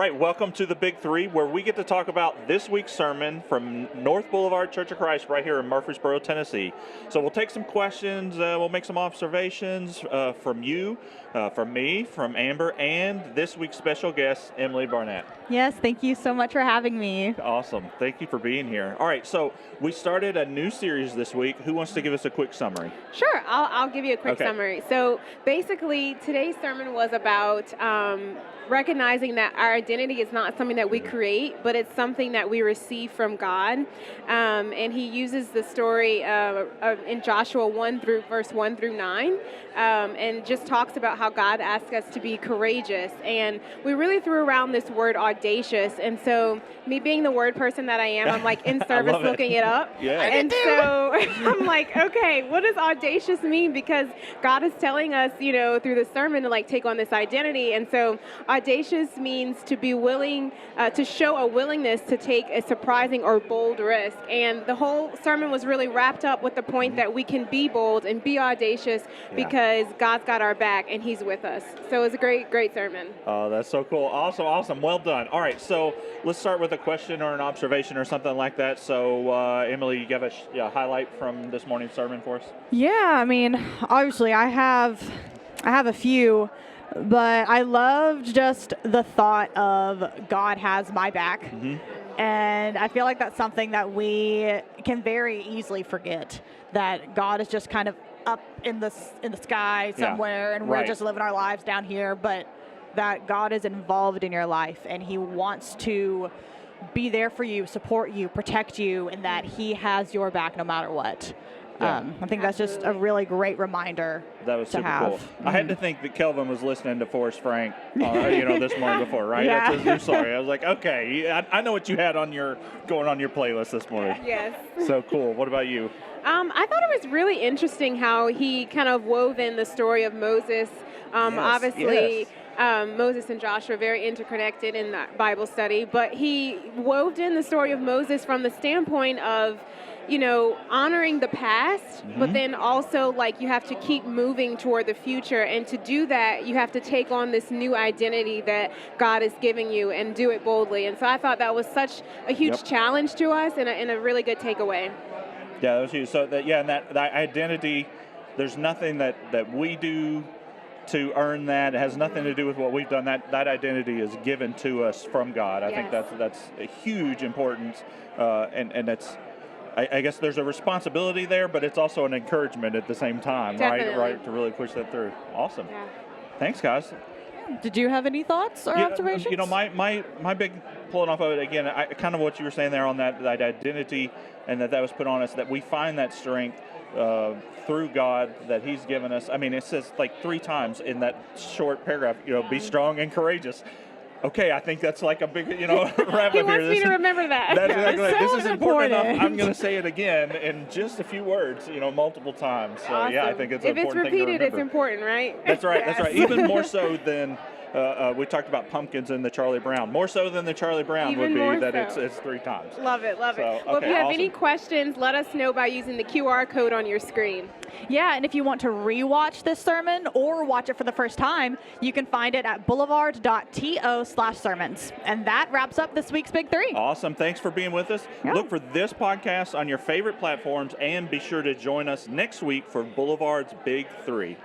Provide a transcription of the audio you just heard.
right, welcome to the Big Three, where we get to talk about this week's sermon from North Boulevard Church of Christ right here in Murfreesboro, Tennessee. So we'll take some questions, we'll make some observations from you, from me, from Amber, and this week's special guest, Emily Barnett. Yes, thank you so much for having me. Awesome. Thank you for being here. All right, so we started a new series this week. Who wants to give us a quick summary? Sure, I'll give you a quick summary. So basically, today's sermon was about recognizing that our identity is not something that we create, but it's something that we receive from God. And he uses the story in Joshua 1 through verse 1 through 9, and just talks about how God asks us to be courageous. And we really threw around this word audacious. And so me being the word person that I am, I'm like in service looking it up. Yeah. And so I'm like, okay, what does audacious mean? Because God is telling us, through the sermon to take on this identity. And so audacious means to be willing, to show a willingness to take a surprising or bold risk. And the whole sermon was really wrapped up with the point that we can be bold and be audacious because God's got our back and he's with us. So it was a great, great sermon. Oh, that's so cool. Awesome. Well done. All right, so let's start with a question or an observation or something like that. So, Emily, you give a highlight from this morning's sermon for us? Yeah, I mean, obviously I have a few, but I loved just the thought of God has my back. Mm-hmm. And I feel like that's something that we can very easily forget, that God is just kind of up in the sky somewhere, and we're just living our lives down here, but that God is involved in your life and he wants to be there for you, support you, protect you, and that he has your back no matter what. I think that's just a really great reminder. That was super cool. Mm-hmm. I had to think that Kelvin was listening to Forrest Frank, this morning before, right? Yeah. That's his new story. I was like, okay, I know what you had going on your playlist this morning. Yes. So cool. What about you? I thought it was really interesting how he kind of wove in the story of Moses. Obviously, Moses and Joshua are very interconnected in that Bible study, but he wove in the story of Moses from the standpoint of, honoring the past, but then also you have to keep moving toward the future. And to do that, you have to take on this new identity that God is giving you and do it boldly. And so I thought that was such a huge challenge to us and a really good takeaway. Yeah, that was huge. So and that identity, there's nothing that we do to earn that. It has nothing to do with what we've done. That identity is given to us from God. I think that's a huge importance, and it's, I guess there's a responsibility there, but it's also an encouragement at the same time, right? To really push that through. Awesome. Yeah. Thanks, guys. Did you have any thoughts or observations? My big pulling off of it again, kind of what you were saying there on that identity, and that was put on us, that we find that strength through God that he's given us. I mean, it says 3 times in that short paragraph, be strong and courageous. Okay, I think that's a big, wrap up here. He wants me to remember that. That's exactly right. So this is important enough. I'm going to say it again in just a few words, multiple times. So, awesome. I think it's an important thing to remember. If it's repeated, it's important, right? That's right. That's right. Even more so than we talked about pumpkins in the Charlie Brown. More so than the Charlie Brown Even would be that so. it's 3 times. Love it. Well, if you have any questions, let us know by using the QR code on your screen. Yeah, and if you want to rewatch this sermon or watch it for the first time, you can find it at boulevard.to/sermons. And that wraps up this week's Big Three. Awesome. Thanks for being with us. Yeah. Look for this podcast on your favorite platforms, and be sure to join us next week for Boulevard's Big Three.